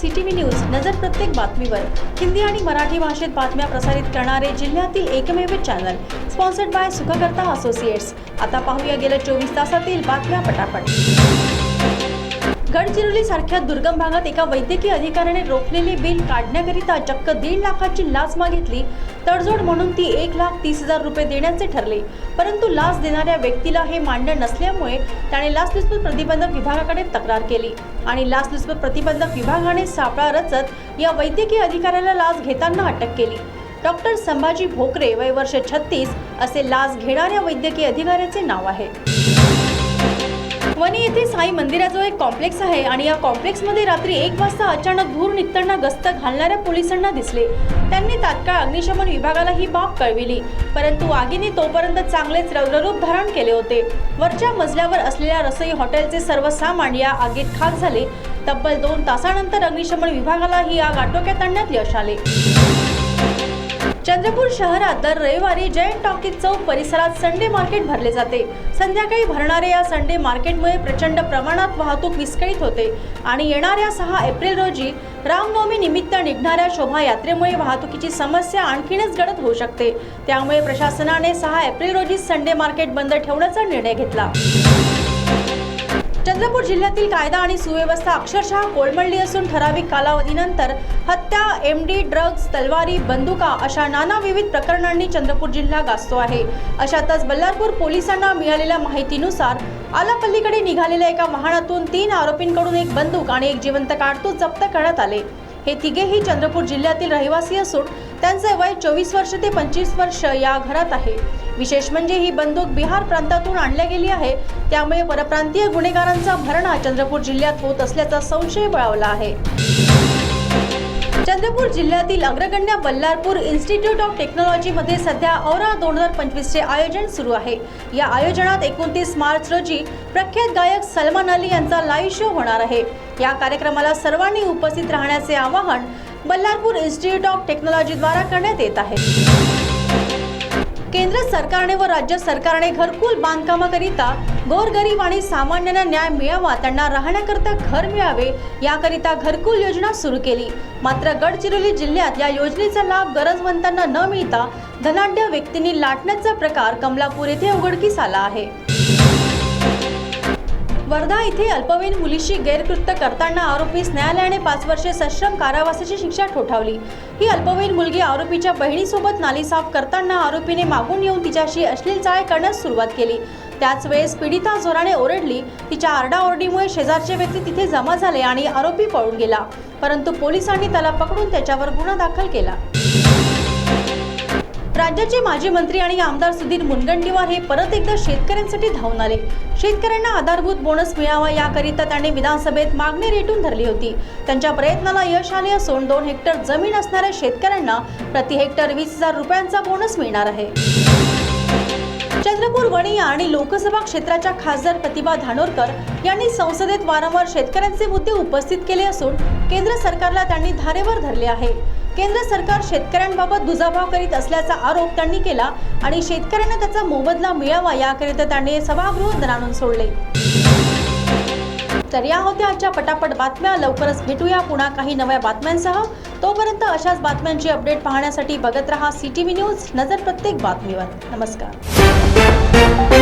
CTV news नजर प्रत्येक बातमीवर हिंदी आणि मराठी भाषेत बातम्या प्रसारित करणारे जिल्ह्यातील एकमेव channel sponsored by Sukhkarta associates. आता पाहूया गेल्या 24 तासातील बातम्या पटापट। गडचिरोली सारख्या दुर्गम भागात एका वैद्यकीय अधिकाऱ्याने रोखलेले बिल काढण्याकरिता चक्क 1.5 लाखाची लाच मागितली। तडजोड म्हणून ती 1,30,000 रुपये देण्याचे ठरले, परंतु लाच देणाऱ्या व्यक्तीला हे मान्य नसल्यामुळे त्याने लाचलुचपत प्रतिबंधक विभागाकडे तक्रार केली आणि लाचलुचपत प्रतिबंधक विभागाने सापळा रचत या वैद्यकीय अधिकाऱ्याला लाच घेताना अटक केली। डॉक्टर संभाजी भोकरे, वय वर्ष 36 असे लाच घेणाऱ्या वैद्यकीय अधिकाऱ्याचे नाव आहे। वणी येथे साई मंदिराजवळ एक कॉम्प्लेक्स आहे आणि या कॉम्प्लेक्समध्ये रात्री 1 वाजता अचानक धूर निघताना गस्त घालणाऱ्या पोलिसांना दिसले। त्यांनी तात्काळ अग्निशमन विभागाला ही बाब कळविली, परंतु आगीने तोपर्यंत चांगलेच रौद्ररूप धारण केले होते। वरच्या मजल्यावर असलेल्या रसोई हॉटेलचे सर्व सामान या आगीत खाक झाले। तब्बल 2 तासानंतर अग्निशमन विभागाला ही आग आटोक्यात आणण्यात यश आले। चंद्रपूर शहरात दर रविवारी जैन टॉकीज चौक परिसरात संडे मार्केट भरले जाते। संध्याकाळी भरणारे या संडे मार्केटमुळे प्रचंड प्रमाणात वाहतूक विस्कळीत होते आणि येणाऱ्या 6 एप्रिल रोजी रामनवमी निमित्त निघणाऱ्या शोभायात्रेमुळे वाहतुकीची समस्या आणखीनच गडद होऊ शकते। त्यामुळे प्रशासनाने 6 एप्रिल रोजी संडे मार्केट बंद ठेवण्याचा निर्णय घेतला। चंद्रपूर जिल्ह्यातील कायदा आणि सुव्यवस्था अक्षरशः कोलमडली असून ठराविक कालावधीनंतर हत्या, MD, ड्रग्ज, तलवारी, बंदुका अशा नाना विविध प्रकरणांनी चंद्रपूर जिल्हा गाजतो आहे। अशातच बल्लारपूर पोलिसांना मिळालेल्या माहितीनुसार आलापल्लीकडे निघालेल्या एका वाहनातून 3 आरोपींकडून एक बंदूक आणि एक जिवंत कारतूस जप्त करण्यात आले। हे तिघेही चंद्रपूर जिल्ह्यातील रहिवासी असून त्यांचे वय 24 वर्ष ते 25 वर्ष या घरात आहे। विशेष म्हणजे ही बंदूक बिहार प्रांतातून आणली गेली आहे, त्यामुळे परप्रांतीय गुन्हेगारांचा भरणा चंद्रपूर जिल्ह्यात होत असल्याचा संशय बळावला आहे। चंद्रपूर जिल्ह्यातील अग्रगण्य बल्लारपूर इन्स्टिट्यूट ऑफ टेक्नॉलॉजी मध्ये सध्या औरा 2025 चे आयोजन सुरू आहे। या आयोजनात 29 मार्च रोजी प्रख्यात गायक सलमान अली यांचा लाईव्ह शो होणार आहे। या कार्यक्रमाला सर्वांनी उपस्थित राहण्याचे आवाहन बल्लारपूर इन्स्टिट्यूट ऑफ टेक्नॉलॉजी द्वारा करण्यात येत आहे। केंद्र सरकारने व राज्य सरकारने घरकुल बांधकामाकरिता गोरगरीब आणि सामान्यांना न्याय मिळावा, त्यांना राहण्याकरिता घर मिळावे याकरिता घरकुल योजना सुरू केली। मात्र गडचिरोली जिल्ह्यात या योजनेचा लाभ गरजवंतांना न मिळता धनाढ्य व्यक्तींनी लाटण्याचा प्रकार कमलापूर येथे उघडकीस आला आहे। वर्धा येथे अल्पवयीन मुलीशी गैरकृत्य करताना आरोपीस न्यायालयाने 5 वर्षे सश्रम कारावासाची शिक्षा ठोठावली। ही अल्पवयीन मुलगी आरोपीच्या बहिणीसोबत नाली साफ करताना आरोपीने मागून येऊन तिच्याशी अश्लील चाळे करण्यास सुरुवात केली। त्याच वेळेस पीडिता जोराने ओरडली। तिच्या आरडाओरडीमुळे शेजारचे व्यक्ती तिथे जमा झाले आणि आरोपी पळून गेला, परंतु पोलिसांनी त्याला पकडून त्याच्यावर गुन्हा दाखल केला। राज्याचे माजी मंत्री आणि आमदार सुधीर मुनगंटीवार हे परत एकदा शेतकऱ्यांसाठी धावून आले। शेतकऱ्यांना आधारभूत बोनस मिळावा याकरिता त्यांनी विधानसभेत मागणी रेटून धरली होती। त्यांच्या प्रयत्नाला यश आले असून 2 हेक्टर जमीन असणाऱ्या शेतकऱ्यांना प्रति हेक्टर 20,000 रुपयांचा बोनस मिळणार आहे। चंद्रपूर वणी आणि लोकसभा क्षेत्राच्या खासदार प्रतिभा धानोरकर यांनी संसदेत वारंवार शेतकऱ्यांचे मुद्दे उपस्थित केले असून केंद्र सरकारला त्यांनी धारेवर धरले आहे। केंद्र सरकार शेतकऱ्यांबाबत दुजाभाव करीत असल्याचा आरोप त्यांनी केला आणि शेतकऱ्यांना त्याचा मोबदला मिळावा याकरिता त्यांनी सभागृह दणाणून सोडले। तर या होत्या आजच्या पटापट बातम्या। लवकरच भेटूया पुन्हा काही नव्या बातम्यांसह। तोपर्यंत अशाच बातम्यांची अपडेट पाहण्यासाठी बघत रहा CTV न्यूज नजर प्रत्येक बातमीवर। नमस्कार।